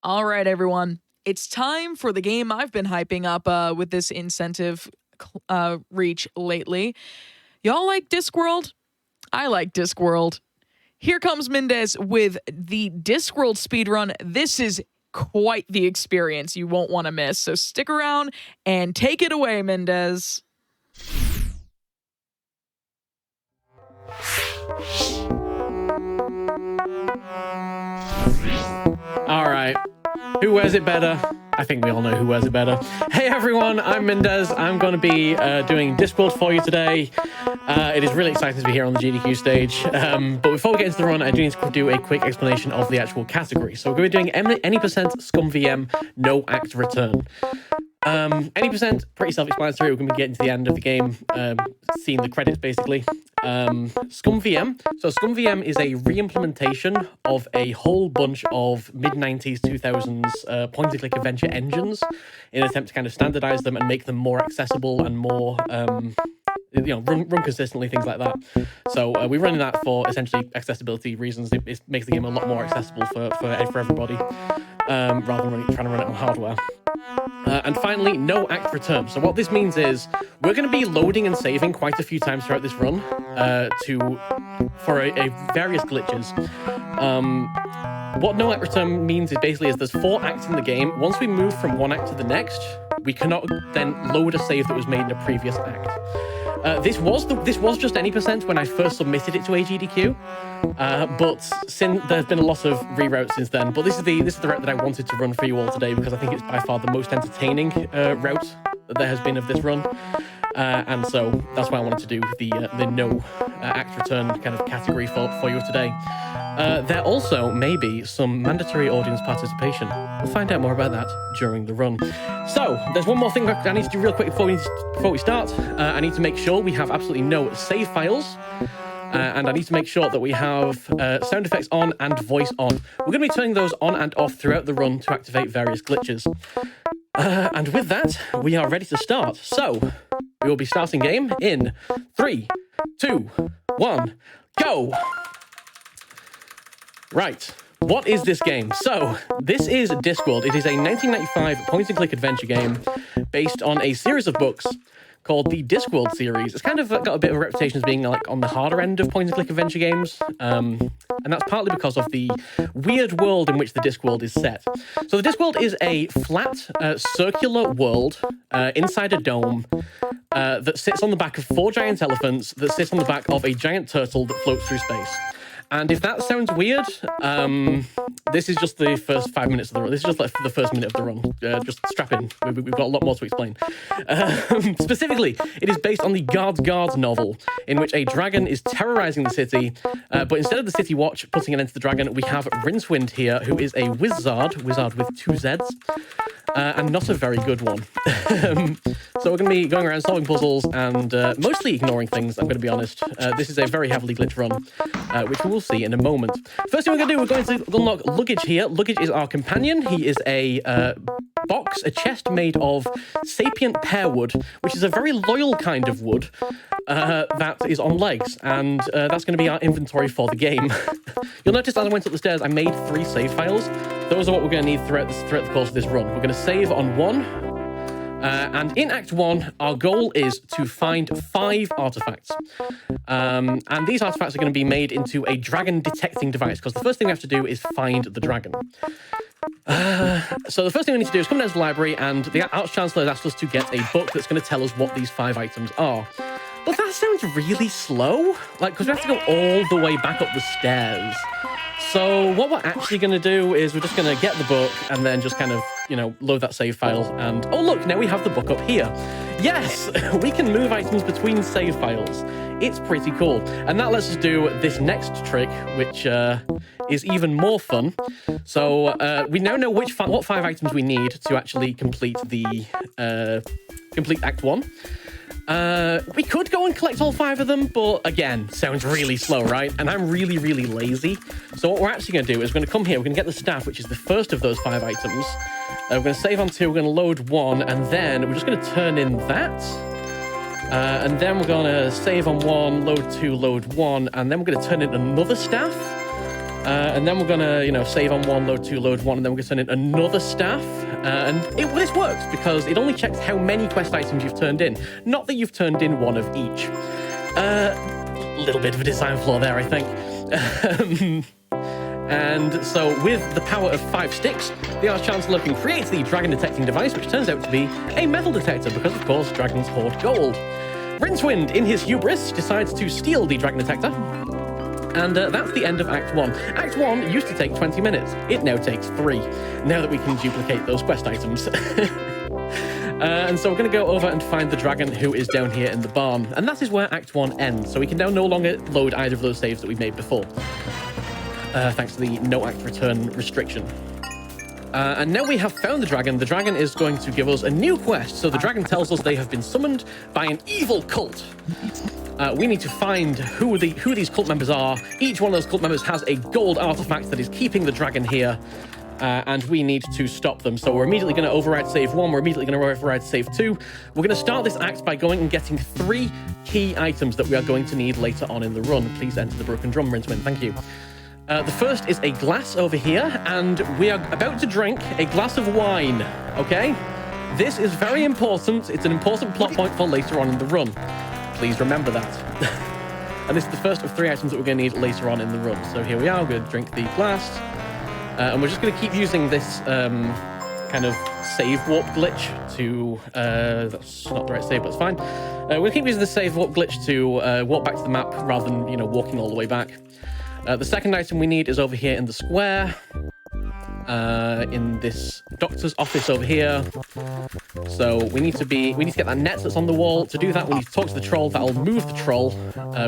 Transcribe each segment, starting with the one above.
All right, everyone. It's time for the game I've been hyping up with this incentive reach lately. Y'all like Discworld? I like Discworld. Here comes Mindez with the Discworld speedrun. This is quite the experience you won't want to miss. So stick around and take it away, Mindez. All right. Who wears it better? I think we all know who wears it better. Hey everyone, I'm Mindez. I'm going to be doing Discworld for you today. It is really exciting to be here on the AGDQ stage. But before we get into the run, I do need to do a quick explanation of the actual category. So we're going to be doing any percent scum VM, no act return. Any percent, pretty self-explanatory. We're going to be getting to the end of the game, seeing the credits basically. Scum VM. So Scum VM is a re-implementation of a whole bunch of mid-90s, 2000s point-and-click adventure engines in an attempt to kind of standardize them and make them more accessible and more, run consistently, things like that. So we're running that for essentially accessibility reasons. It makes the game a lot more accessible for everybody, rather than trying to run it on hardware. And finally, no act return. So what this means is we're going to be loading and saving quite a few times throughout this run for various glitches. What no act return means is basically there's 4 acts in the game. Once we move from one act to the next, we cannot then load a save that was made in a previous act. This was just any percent when I first submitted it to AGDQ, but there's been a lot of reroutes since then. But this is the route that I wanted to run for you all today because I think it's by far the most entertaining route that there has been of this run, and so that's why I wanted to do the no act return kind of category for you today. There also may be some mandatory audience participation. We'll find out more about that during the run. So, there's one more thing I need to do real quick before we start. I need to make sure we have absolutely no save files. And I need to make sure that we have sound effects on and voice on. We're going to be turning those on and off throughout the run to activate various glitches. And with that, we are ready to start. So, we will be starting game in 3, 2, 1, go! Right, what is this game? So, this is Discworld. It is a 1995 point-and-click adventure game based on a series of books called the Discworld series. It's kind of got a bit of a reputation as being like on the harder end of point-and-click adventure games, and that's partly because of the weird world in which the Discworld is set. So the Discworld is a flat, circular world inside a dome that sits on the back of 4 giant elephants that sit on the back of a giant turtle that floats through space. And if that sounds weird, this is just the first 5 minutes of the run. This is just like the first minute of the run. Just strap in. We've got a lot more to explain. Specifically, it is based on the Guards novel, in which a dragon is terrorizing the city. But instead of the City Watch putting an end to the dragon, we have Rincewind here, who is a wizard with 2 Zs. And not a very good one. So we're going to be going around solving puzzles and mostly ignoring things, I'm going to be honest. This is a very heavily glitched run, which we will see in a moment. First thing we're going to do, we're going to unlock luggage here. Luggage is our companion. He is a chest made of sapient pear wood, which is a very loyal kind of wood that is on legs, and that's going to be our inventory for the game. You'll notice as I went up the stairs, I made 3 save files. Those are what we're going to need throughout the course of this run. We're going to save on 1, and in Act 1, our goal is to find 5 artifacts. And these artifacts are going to be made into a dragon detecting device, because the first thing we have to do is find the dragon. So the first thing we need to do is come down to the library, and the Arch Chancellor has asked us to get a book that's going to tell us what these 5 items are. But that sounds really slow, because we have to go all the way back up the stairs. So what we're actually going to do is we're just going to get the book and then just kind of, load that save file. And, oh look, now we have the book up here. Yes, we can move items between save files. It's pretty cool. And that lets us do this next trick, which is even more fun. So we now know what 5 items we need to actually complete complete Act 1. We could go and collect all 5 of them, but again, sounds really slow, right? And I'm really, really lazy. So what we're actually going to do is we're going to come here, we're going to get the staff, which is the first of those 5 items. We're going to save on 2, we're going to load 1, and then we're just going to turn in that. And then we're going to save on 1, load 2, load 1, and then we're going to turn in another staff. And then we're gonna, save on 1, load 2, load 1, and then we're gonna send in another staff. This works because it only checks how many quest items you've turned in, not that you've turned in one of each. Little bit of a design flaw there, I think. And so with the power of 5 sticks, the Arch-Chancellor can create the dragon detecting device, which turns out to be a metal detector, because of course dragons hoard gold. Rincewind, in his hubris, decides to steal the dragon detector. And that's the end of Act 1. Act 1 used to take 20 minutes. It now takes 3, now that we can duplicate those quest items. And so we're going to go over and find the dragon who is down here in the barn. And that is where Act 1 ends. So we can now no longer load either of those saves that we made before. Thanks to the no act return restriction. And now we have found the dragon is going to give us a new quest. So the dragon tells us they have been summoned by an evil cult. We need to find who these cult members are. Each one of those cult members has a gold artifact that is keeping the dragon here. And we need to stop them. So we're immediately going to override save 1. We're immediately going to override save 2. We're going to start this act by going and getting 3 key items that we are going to need later on in the run. Please enter the broken drum, Rincewind. Thank you. The first is a glass over here, and we are about to drink a glass of wine, okay? This is very important. It's an important plot point for later on in the run. Please remember that. And this is the first of 3 items that we're going to need later on in the run. So here we are. We're going to drink the glass. And we're just going to keep using this kind of save warp glitch to... that's not the right save, but it's fine. We'll keep using the save warp glitch to walk back to the map rather than, walking all the way back. The second item we need is over here in the square. In this doctor's office over here. So we need to get that net that's on the wall. To do that, we need to talk to the troll. That'll move the troll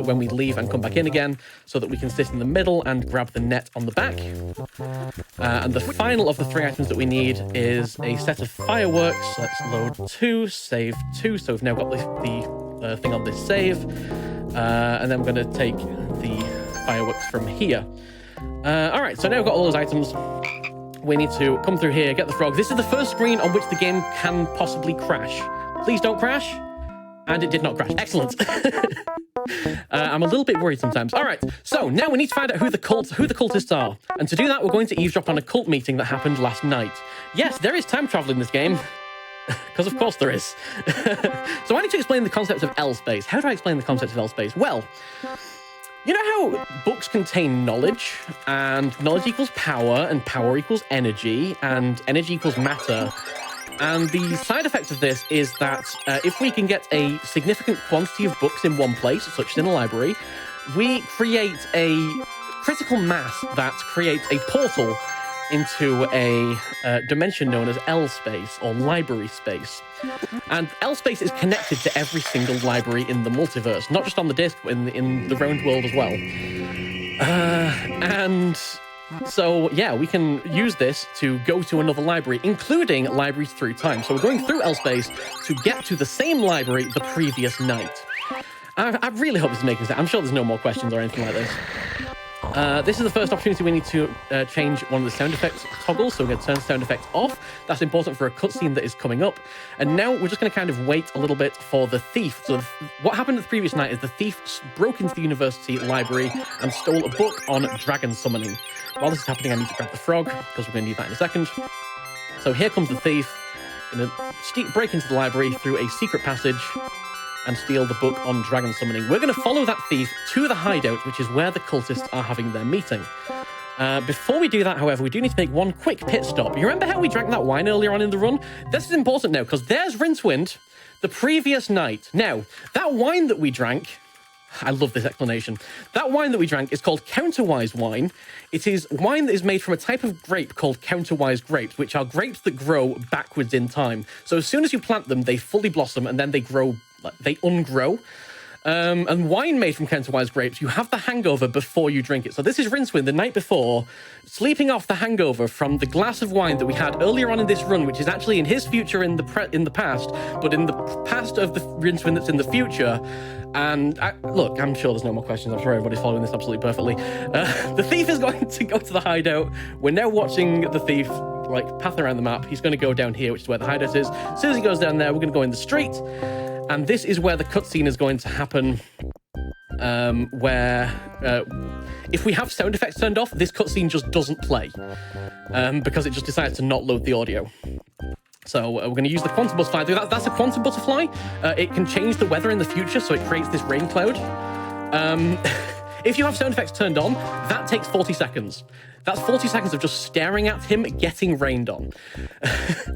when we leave and come back in again, so that we can sit in the middle and grab the net on the back. And the final of the 3 items that we need is a set of fireworks. Let's load 2, save 2. So we've now got the thing on this save. And then we're going to take the fireworks from here. All right, so now we've got all those items. We need to come through here, get the frog. This is the first screen on which the game can possibly crash. Please don't crash. And it did not crash. Excellent. I'm a little bit worried sometimes. All right, so now we need to find out who the cultists are. And to do that, we're going to eavesdrop on a cult meeting that happened last night. Yes, there is time travel in this game. Because of course there is. So I need to explain the concept of L-space. How do I explain the concept of L-space? Well, you know how books contain knowledge, and knowledge equals power, and power equals energy, and energy equals matter. And the side effect of this is that if we can get a significant quantity of books in one place, such as in a library, we create a critical mass that creates a portal into a dimension known as L-space, or library space. And L-space is connected to every single library in the multiverse, not just on the disc, but in the round world as well. And so, yeah, we can use this to go to another library, including libraries through time. So we're going through L-space to get to the same library the previous night. I really hope this is making sense. I'm sure there's no more questions or anything like this. This is the first opportunity we need to change one of the sound effects toggles, so we're going to turn sound effects off. That's important for a cutscene that is coming up. And now we're just going to kind of wait a little bit for the thief. So what happened the previous night is the thief broke into the university library and stole a book on dragon summoning. While this is happening, I need to grab the frog, because we're going to need that in a second. So here comes the thief. Going to break into the library through a secret passage and steal the book on dragon summoning. We're going to follow that thief to the hideout, which is where the cultists are having their meeting. Before we do that, however, we do need to make one quick pit stop. You remember how we drank that wine earlier on in the run? This is important now, because there's Rincewind the previous night. Now, that wine that we drank... I love this explanation. That wine that we drank is called counterwise wine. It is wine that is made from a type of grape called counterwise grapes, which are grapes that grow backwards in time. So as soon as you plant them, they fully blossom and then they grow, they ungrow. And wine made from counterwise grapes, you have the hangover before you drink it. So this is Rincewind the night before, sleeping off the hangover from the glass of wine that we had earlier on in this run, which is actually in his future in the past, but in the past of the Rincewind that's in the future. And look, I'm sure there's no more questions. I'm sure everybody's following this absolutely perfectly. The thief is going to go to the hideout. We're now watching the thief path around the map. He's going to go down here, which is where the hideout is. As soon as he goes down there, we're going to go in the street. And this is where the cutscene is going to happen, where if we have sound effects turned off, this cutscene just doesn't play because it just decides to not load the audio. So we're going to use the quantum butterfly. That's a quantum butterfly. It can change the weather in the future, so it creates this rain cloud. If you have sound effects turned on, that takes 40 seconds. That's 40 seconds of just staring at him getting rained on.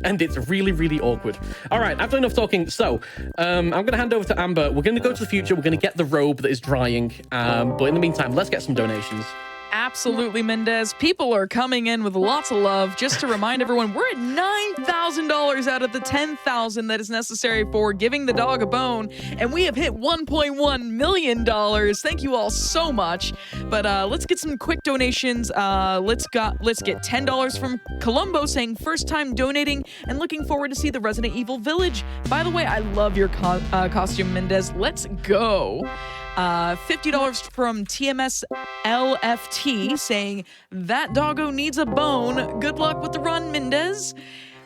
And it's really, really awkward. All right, I've done enough talking. So I'm going to hand over to Amber. We're going to go to the future. We're going to get the robe that is drying. But in the meantime, let's get some donations. Absolutely, Mindez. People are coming in with lots of love. Just to remind everyone, we're at $9,000 out of the $10,000 that is necessary for giving the dog a bone, and we have hit $1.1 million. Thank you all so much. But let's get some quick donations. Let's get $10 from Colombo saying first time donating and looking forward to see the Resident Evil Village. By the way, I love your costume, Mindez. Let's go. $50 from TMS LFT saying that doggo needs a bone. Good luck with the run, Mindez.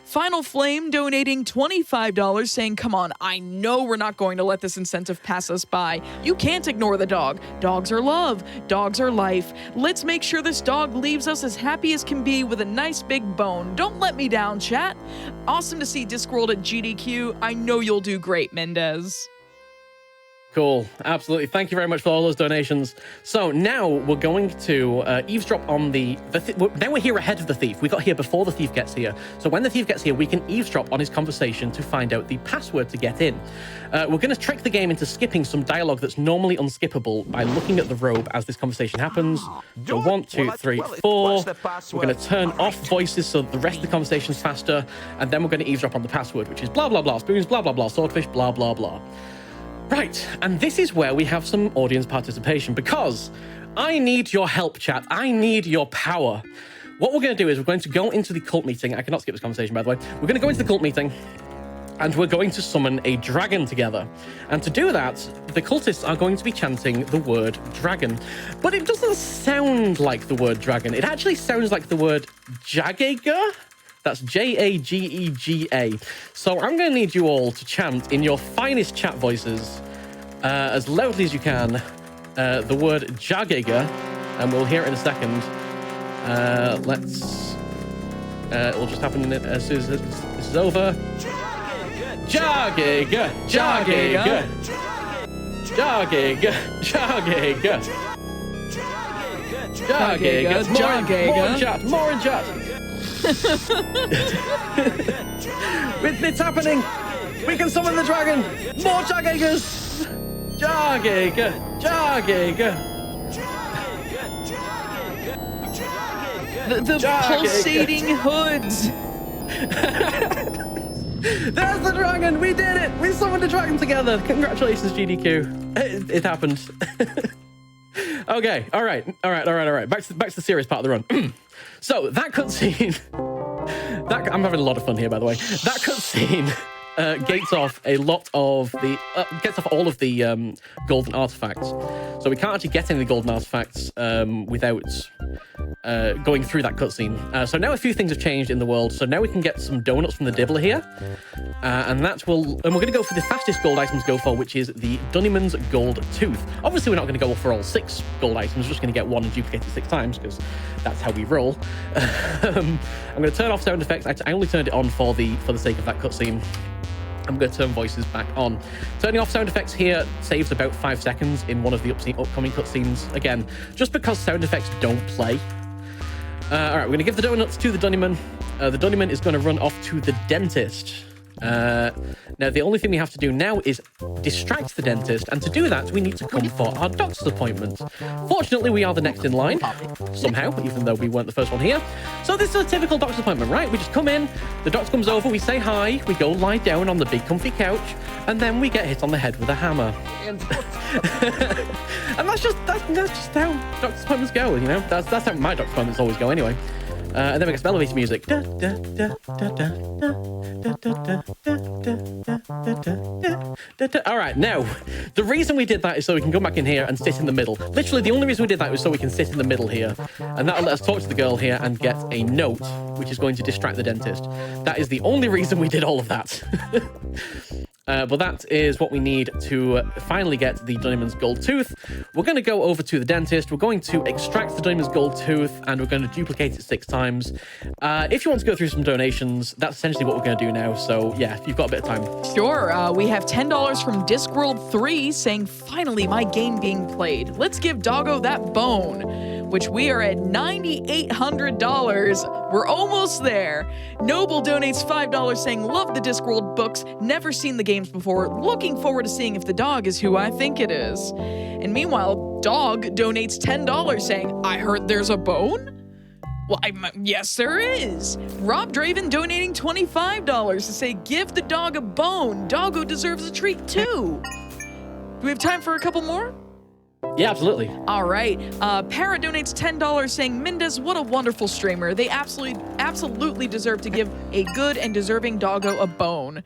Final Flame donating $25 saying, come on, I know we're not going to let this incentive pass us by. You can't ignore the dog. Dogs are love. Dogs are life. Let's make sure this dog leaves us as happy as can be with a nice big bone. Don't let me down, chat. Awesome to see Discworld at GDQ. I know you'll do great, Mindez. Cool. Absolutely. Thank you very much for all those donations. So now we're going to eavesdrop on now we're here ahead of the thief. We got here before the thief gets here. So when the thief gets here, we can eavesdrop on his conversation to find out the password to get in. We're going to trick the game into skipping some dialogue that's normally unskippable by looking at the robe as this conversation happens. So 1, 2, 3, 4. We're going to turn off voices so that the rest of the conversation is faster. And then we're going to eavesdrop on the password, which is blah, blah, blah, spoons, blah, blah, blah, swordfish, blah, blah, blah. Right, and this is where we have some audience participation because I need your help, chat. I need your power. What we're going to do is we're going to go into the cult meeting. I cannot skip this conversation, by the way. We're going to go into the cult meeting and we're going to summon a dragon together. And to do that, the cultists are going to be chanting the word dragon. But it doesn't sound like the word dragon. It actually sounds like the word Jagega. That's Jagega. So I'm going to need you all to chant in your finest chat voices, as loudly as you can, the word Jagega, and we'll hear it in a second. It'll just happen as soon as this is over. Jagega, Jagega, Jagega, Jagega, Jagega. More in chat, more in chat. It's happening! We can summon the dragon! More Jagegas! Jagega! Jagega! The pulsating hoods! There's the dragon! We did it! We summoned the dragon together! Congratulations, GDQ. It happened. Okay, all right. Back to the serious part of the run. So that cutscene, I'm having a lot of fun here, by the way. That cutscene gates off all of the golden artifacts. So we can't actually get any of the golden artifacts without going through that cutscene. So now a few things have changed in the world. So now we can get some donuts from the Dibbler here, and we're going to go for the fastest gold items to go for, which is the Dunnyman's gold tooth. Obviously, we're not going to go for all 6 gold items. We're just going to get one and duplicate it 6 times because that's how we roll. I'm going to turn off sound effects. I only turned it on for the sake of that cutscene. I'm going to turn voices back on. Turning off sound effects here saves about 5 seconds in one of the upcoming cutscenes. Again, just because sound effects don't play. All right, we're going to give the donuts to the Dunnyman. The Dunnyman is going to run off to the dentist. Now, the only thing we have to do now is distract the dentist, and to do that, we need to come for our doctor's appointment. Fortunately, we are the next in line, somehow, even though we weren't the first one here. So this is a typical doctor's appointment, right? We just come in, the doctor comes over, we say hi, we go lie down on the big comfy couch, and then we get hit on the head with a hammer. And that's just how doctor's appointments go, you know? That's how my doctor's appointments always go anyway. And then we get some elevator music. All right, now, the reason we did that is so we can come back in here and sit in the middle. Literally, the only reason we did that was so we can sit in the middle here. And that'll let us talk to the girl here and get a note, which is going to distract the dentist. That is the only reason we did all of that. But that is what we need to finally get the Dunnyman's gold tooth. We're going to go over to the dentist. We're going to extract the Dunnyman's gold tooth, and we're going to duplicate it 6 times. If you want to go through some donations, that's essentially what we're going to do now. So yeah, you've got a bit of time. Sure. We have $10 from Discworld 3 saying, finally, my game being played. Let's give Doggo that bone, which we are at $9,800. We're almost there. Noble donates $5 saying, love the Discworld books, never seen the games before, looking forward to seeing if the dog is who I think it is. And meanwhile, Dog donates $10 saying, I heard there's a bone? Well, yes, there is. Rob Draven donating $25 to say, give the dog a bone. Doggo deserves a treat too. Do we have time for a couple more? Yeah, absolutely. All right. Para donates $10 saying, Mindez, what a wonderful streamer. They absolutely deserve to give a good and deserving doggo a bone.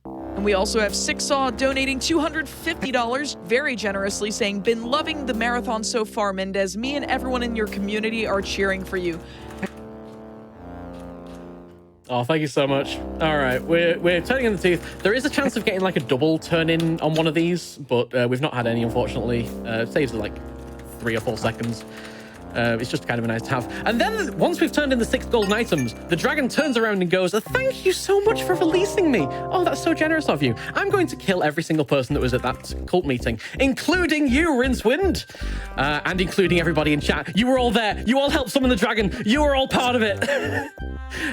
And we also have Sixsaw donating $250 very generously saying, been loving the marathon so far, Mindez. Me and everyone in your community are cheering for you. Oh, thank you so much. All right, we're turning in the tooth. There is a chance of getting like a double turn in on one of these, but we've not had any, unfortunately. Saves like 3 or 4 seconds. It's just kind of nice to have. And then once we've turned in the 6 golden items, the dragon turns around and goes, thank you so much for releasing me. Oh, that's so generous of you. I'm going to kill every single person that was at that cult meeting, including you, Rincewind, and including everybody in chat. You were all there. You all helped summon the dragon. You were all part of it.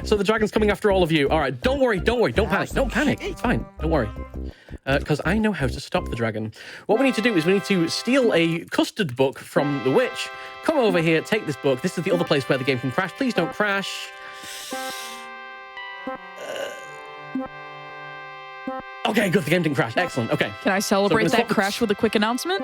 So the dragon's coming after all of you. All right, don't worry. Don't panic. Don't panic. It's fine. Don't worry. Because I know how to stop the dragon. What we need to do is we need to steal a custard book from the witch. Come over here, take this book. This is the other place where the game can crash. Please don't crash. Okay, good. The game didn't crash. Excellent. Okay. Can I celebrate that crash with a quick announcement?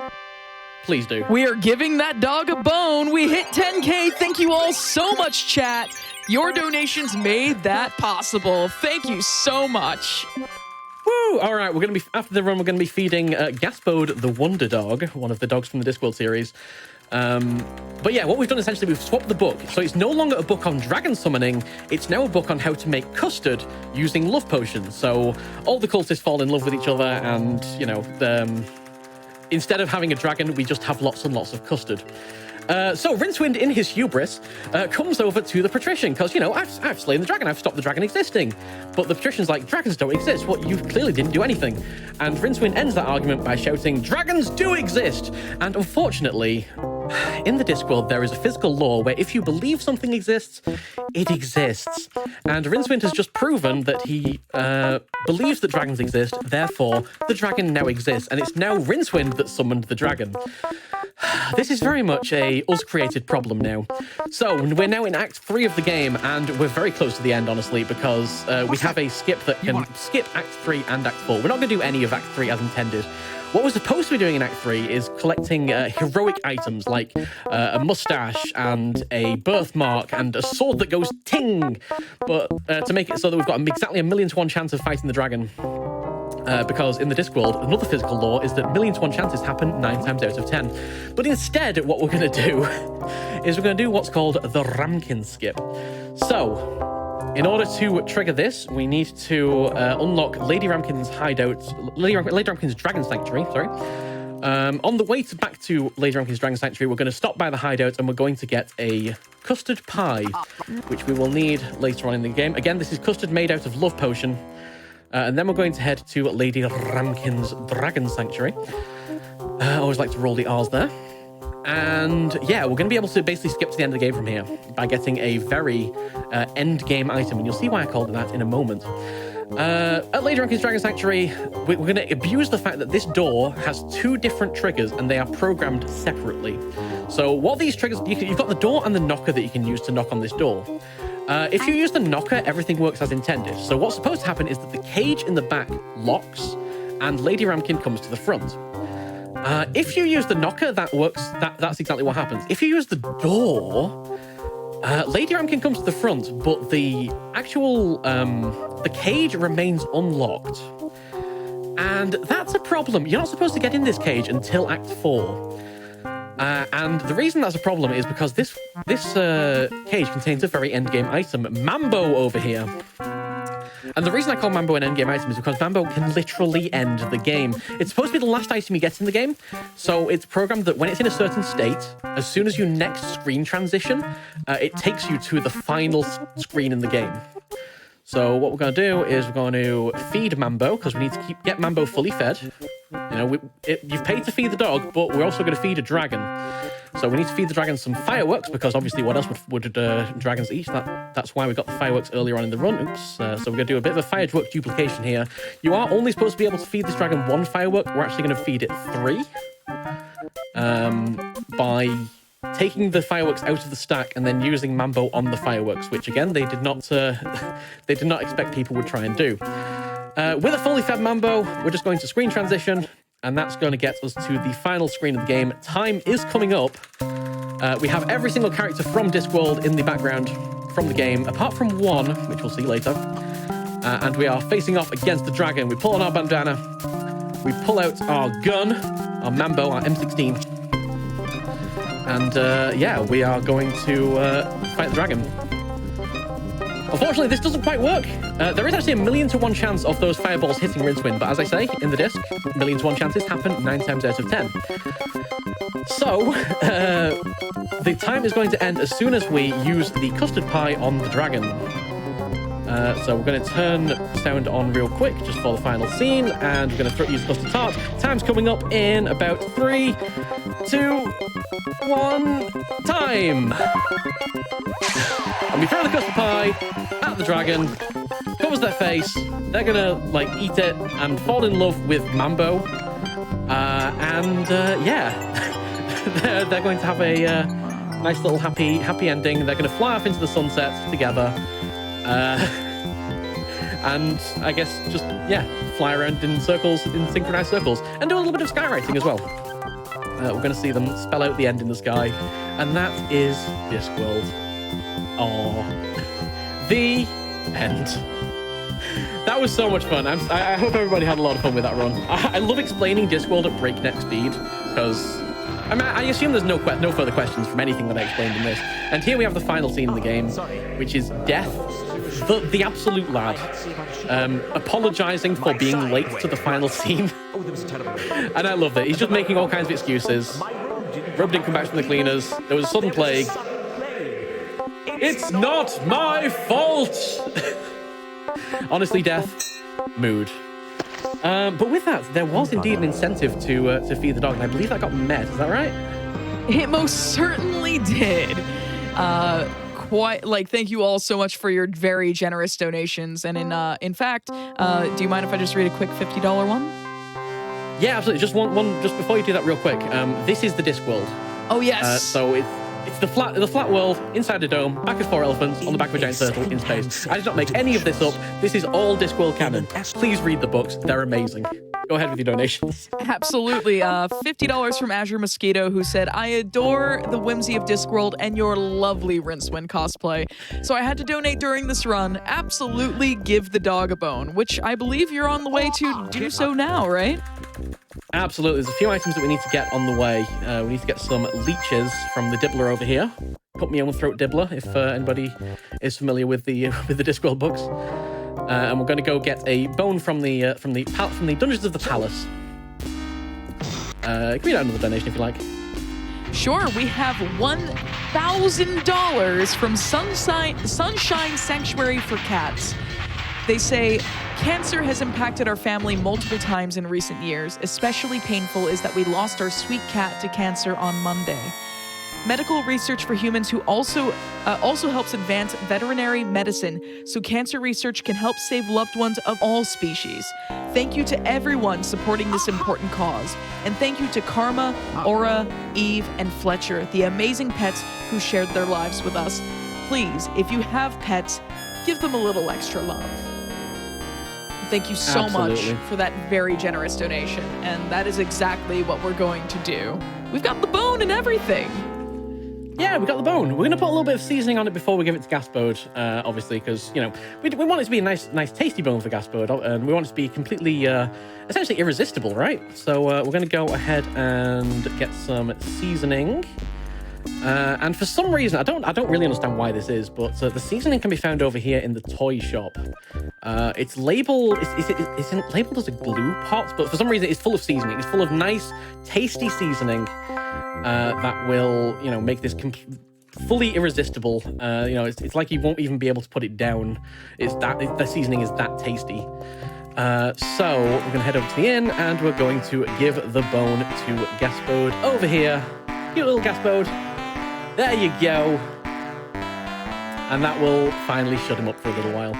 Please do. We are giving that dog a bone. We hit 10K. Thank you all so much, chat. Your donations made that possible. Thank you so much. Woo! All right, we're going to be, after the run, we're going to be feeding Gaspode the Wonder Dog, one of the dogs from the Discworld series. But yeah, what we've done essentially, we've swapped the book. So it's no longer a book on dragon summoning, it's now a book on how to make custard using love potions. So all the cultists fall in love with each other and, you know, instead of having a dragon, we just have lots and lots of custard. So Rincewind, in his hubris, comes over to the patrician because, you know, I've slain the dragon. I've stopped the dragon existing. But the patrician's like, dragons don't exist. What? You clearly didn't do anything. And Rincewind ends that argument by shouting, dragons do exist. And unfortunately, in the Discworld, there is a physical law where if you believe something exists, it exists. And Rincewind has just proven that he believes that dragons exist. Therefore, the dragon now exists. And it's now Rincewind that summoned the dragon. This is very much a us-created problem now. So we're now in Act 3 of the game, and we're very close to the end, honestly, because we have a skip that can skip Act 3 and Act 4. We're not going to do any of Act 3 as intended. What we're supposed to be doing in Act 3 is collecting heroic items like a mustache and a birthmark and a sword that goes ting, but to make it so that we've got exactly a 1,000,000 to 1 chance of fighting the dragon. Because in the Discworld, another physical law is that 1,000,000 to 1 chances happen 9 times out of 10. But instead, what we're going to do is we're going to do what's called the Ramkin skip. So, in order to trigger this, we need to unlock Lady Ramkin's hideout, Lady Ramkin's Dragon Sanctuary, sorry. On the way back to Lady Ramkin's Dragon Sanctuary, we're going to stop by the hideout and we're going to get a custard pie, which we will need later on in the game. Again, this is custard made out of love potion. And then we're going to head to Lady Ramkin's Dragon Sanctuary. I always like to roll the R's there. And yeah, we're going to be able to basically skip to the end of the game from here by getting a very end game item. And you'll see why I called it that in a moment. At Lady Ramkin's Dragon Sanctuary, we're going to abuse the fact that this door has 2 different triggers and they are programmed separately. So what these triggers, you've got the door and the knocker that you can use to knock on this door. If you use the knocker, everything works as intended. So what's supposed to happen is that the cage in the back locks and Lady Ramkin comes to the front. If you use the knocker, that works. That's exactly what happens. If you use the door, Lady Ramkin comes to the front, but the actual the cage remains unlocked. And that's a problem. You're not supposed to get in this cage until Act 4. And the reason that's a problem is because this cage contains a very endgame item, Mambo over here. And the reason I call Mambo an endgame item is because Mambo can literally end the game. It's supposed to be the last item you get in the game, so it's programmed that when it's in a certain state, as soon as you next screen transition, it takes you to the final screen in the game. So what we're going to do is we're going to feed Mambo, because we need to get Mambo fully fed. You know, you've paid to feed the dog, but we're also going to feed a dragon. So we need to feed the dragon some fireworks, because obviously what else would dragons eat? That's why we got the fireworks earlier on in the run. Oops. So we're going to do a bit of a firework duplication here. You are only supposed to be able to feed this dragon 1 firework. We're actually going to feed it 3. By taking the fireworks out of the stack and then using Mambo on the fireworks, which again they did not expect people would try and do. With a fully fed Mambo, we're just going to screen transition, and that's going to get us to the final screen of the game. Time is coming up. We have every single character from Discworld in the background from the game, apart from one, which we'll see later. And we are facing off against the dragon. We pull on our bandana. We pull out our gun, our Mambo, our M16. And yeah, we are going to fight the dragon. Unfortunately, this doesn't quite work. There is actually a 1,000,000 to 1 chance of those fireballs hitting Rincewind, but as I say, in the disc, 1,000,000 to 1 chances happen 9 times out of 10. So, the time is going to end as soon as we use the custard pie on the dragon. So we're going to turn sound on real quick just for the final scene, and we're going to use custard tart. Time's coming up in about 3, 2, 1, time! And we throw the custard pie at the dragon, covers their face, they're going to like eat it and fall in love with Mambo. Yeah, they're going to have a nice little happy ending. They're going to fly off into the sunset together. And I guess just, yeah, fly around in circles, in synchronized circles, and do a little bit of skywriting as well. We're going to see them spell out the end in the sky, and that is Discworld. Oh, the end. That was so much fun. I hope everybody had a lot of fun with that run. I love explaining Discworld at breakneck speed, because I assume there's no further questions from anything that I explained in this. And here we have the final scene in the game, which is Death, the absolute lad, apologizing for being late to the final scene. And I love that. He's just making all kinds of excuses. Rob didn't come back from the cleaners. There was a sudden plague. It's not my fault! Honestly, Death, mood. But with that, there was indeed an incentive to feed the dog, and I believe that got met. Is that right? It most certainly did. Thank you all so much for your very generous donations. And in fact, do you mind if I just read a quick $50 one? Yeah, absolutely. Just one. Just before you do that, real quick. This is the Discworld. Oh yes. So it's the flat world inside a dome, back of 4 elephants, on the back of a giant turtle in space. I did not make any of this up. This is all Discworld canon. Please read the books. They're amazing. Go ahead with your donations. Absolutely. $50 from Azure Mosquito, who said, I adore the whimsy of Discworld and your lovely Rincewind cosplay. So I had to donate during this run. Absolutely give the dog a bone, which I believe you're on the way to do so now, right? Absolutely. There's a few items that we need to get on the way. We need to get some leeches from the Dibbler over here. Put me on throat Dibbler, if anybody is familiar with the Discworld books. And we're going to go get a bone from the Dungeons of the Palace. Can we add another donation if you like? Sure, we have $1,000 from Sunshine Sanctuary for Cats. They say, cancer has impacted our family multiple times in recent years. Especially painful is that we lost our sweet cat to cancer on Monday. Medical research for humans who also helps advance veterinary medicine, so cancer research can help save loved ones of all species. Thank you to everyone supporting this important cause. And thank you to Karma, Aura, Eve, and Fletcher, the amazing pets who shared their lives with us. Please, if you have pets, give them a little extra love. Thank you so much for that very generous donation. And that is exactly what we're going to do. We've got the bone and everything. Yeah, we got the bone. We're going to put a little bit of seasoning on it before we give it to Gaspode, obviously, because, you know, we want it to be a nice tasty bone for Gaspode, and we want it to be completely, essentially irresistible, right? So we're going to go ahead and get some seasoning. And for some reason, I don't really understand why this is, but the seasoning can be found over here in the toy shop. It's labeled, it's labeled as a glue pot, but for some reason it's full of seasoning. It's full of nice, tasty seasoning that will, make this fully irresistible. It's like you won't even be able to put it down. The seasoning is that tasty. So we're gonna head over to the inn and we're going to give the bone to Gaspode over here. You little Gaspode. There you go. And that will finally shut him up for a little while.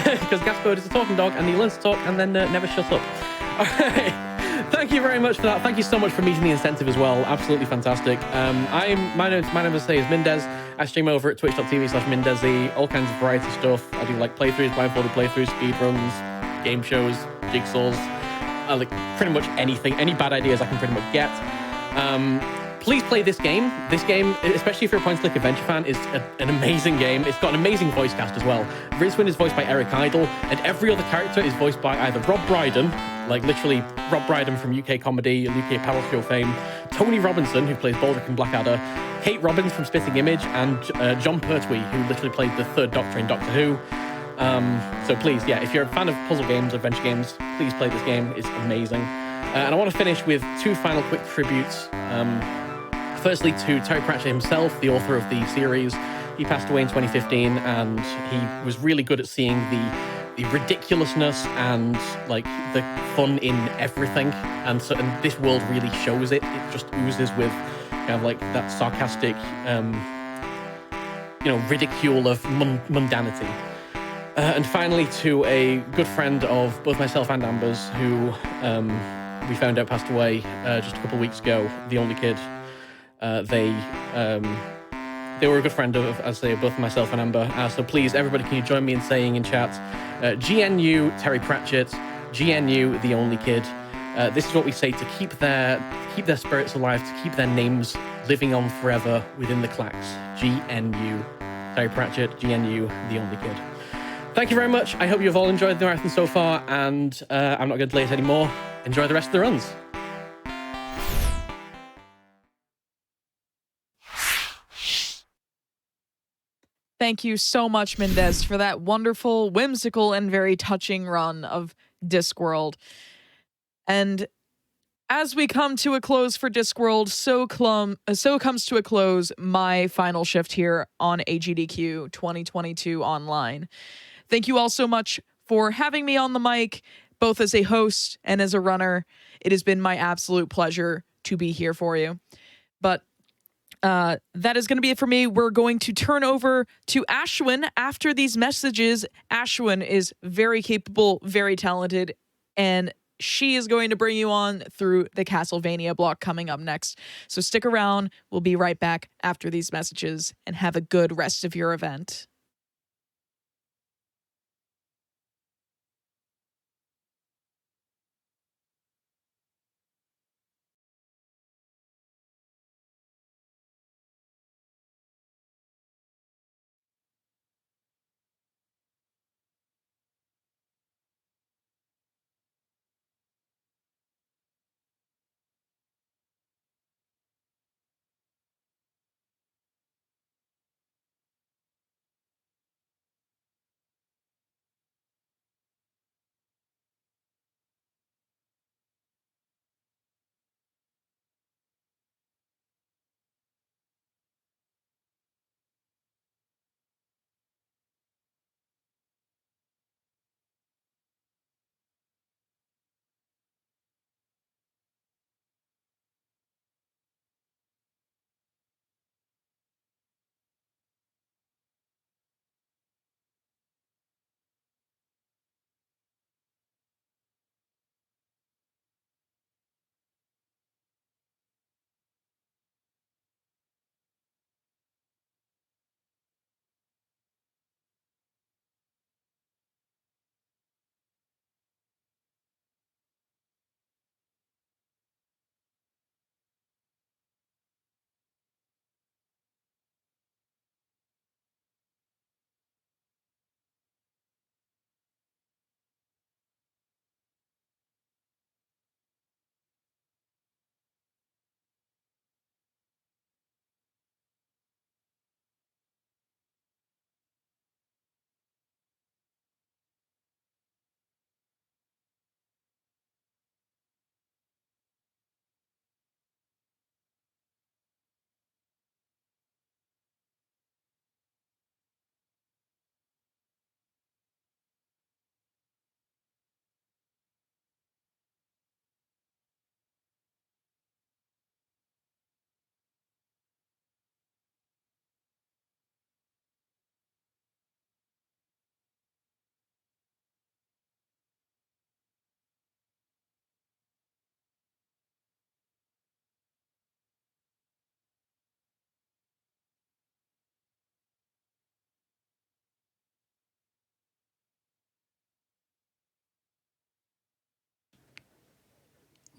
Because Gaspode is a talking dog and he learns to talk and then never shuts up. All right. Thank you very much for that. Thank you so much for meeting the incentive as well. Absolutely fantastic. My name, as I say, is Mindez. I stream over at twitch.tv/Mindezi. All kinds of variety stuff. I do like playthroughs, blindfolded playthroughs, speedruns, game shows, jigsaws. I like pretty much anything. Any bad ideas I can pretty much get. Please play this game. This game, especially if you're a point-and-click adventure fan, is an amazing game. It's got an amazing voice cast as well. Rincewind is voiced by Eric Idle, and every other character is voiced by either Rob Brydon, like literally Rob Brydon from UK Comedy, UK Palace Show fame, Tony Robinson, who plays Baldric and Blackadder, Kate Robbins from Spitting Image, and John Pertwee, who literally played the Third Doctor in Doctor Who. So please, if you're a fan of puzzle games, adventure games, please play this game. It's amazing. And I want to finish with two final quick tributes. Firstly, to Terry Pratchett himself, the author of the series. He passed away in 2015, and he was really good at seeing the ridiculousness and like the fun in everything. And this world really shows it. It just oozes with kind of like that sarcastic, ridicule of mundanity. And finally, to a good friend of both myself and Amber's, who we found out passed away just a couple of weeks ago, the only kid. They were a good friend of, as I say, both myself and Amber. So please, everybody, can you join me in saying in chat, GNU Terry Pratchett, GNU the only kid. This is what we say to keep their spirits alive, to keep their names living on forever within the clacks. GNU Terry Pratchett, GNU the only kid. Thank you very much. I hope you've all enjoyed the marathon so far, and I'm not going to delay it anymore. Enjoy the rest of the runs. Thank you so much, Mindez, for that wonderful, whimsical, and very touching run of Discworld. And as we come to a close for Discworld, so comes to a close my final shift here on AGDQ 2022 online. Thank you all so much for having me on the mic, both as a host and as a runner. It has been my absolute pleasure to be here for you. But that is going to be it for me. We're going to turn over to Ashwin after these messages. Ashwin is very capable, very talented, and she is going to bring you on through the Castlevania block coming up next. So stick around. We'll be right back after these messages, and have a good rest of your event.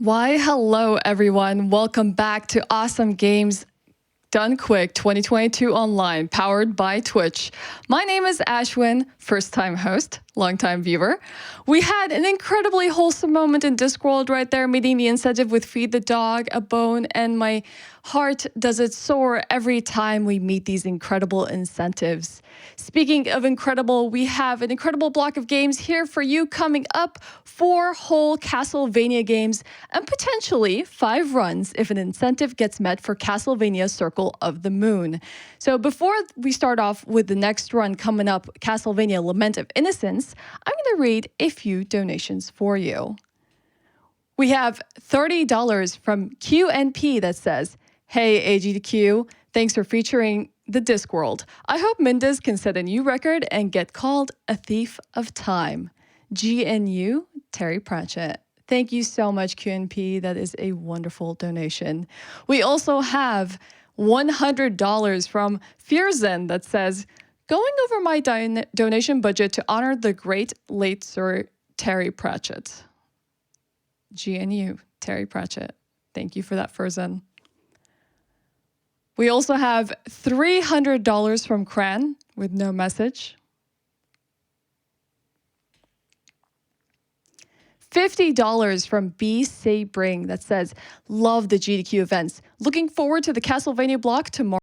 Why, hello everyone. Welcome back to Awesome Games Done Quick 2022 Online, powered by Twitch. My name is Ashwin, first-time host, long-time viewer. We had an incredibly wholesome moment in Discworld right there, meeting the incentive with Feed the Dog, a bone, and my heart does it soar every time we meet these incredible incentives. Speaking of incredible, we have an incredible block of games here for you coming up, 4 whole Castlevania games, and potentially 5 runs if an incentive gets met for Castlevania Circle of the Moon. So before we start off with the next run coming up, Castlevania Lament of Innocence, I'm going to read a few donations for you. We have $30 from QNP that says, "Hey AGDQ, thanks for featuring the Discworld. I hope Mindez can set a new record and get called a thief of time. GNU, Terry Pratchett." Thank you so much, QNP. That is a wonderful donation. We also have $100 from Fearzen that says, "Going over my donation budget to honor the great late Sir Terry Pratchett." GNU, Terry Pratchett. Thank you for that, Fearzen. We also have $300 from Cran with no message. $50 from B. Sabring that says, "Love the GDQ events. Looking forward to the Castlevania block tomorrow."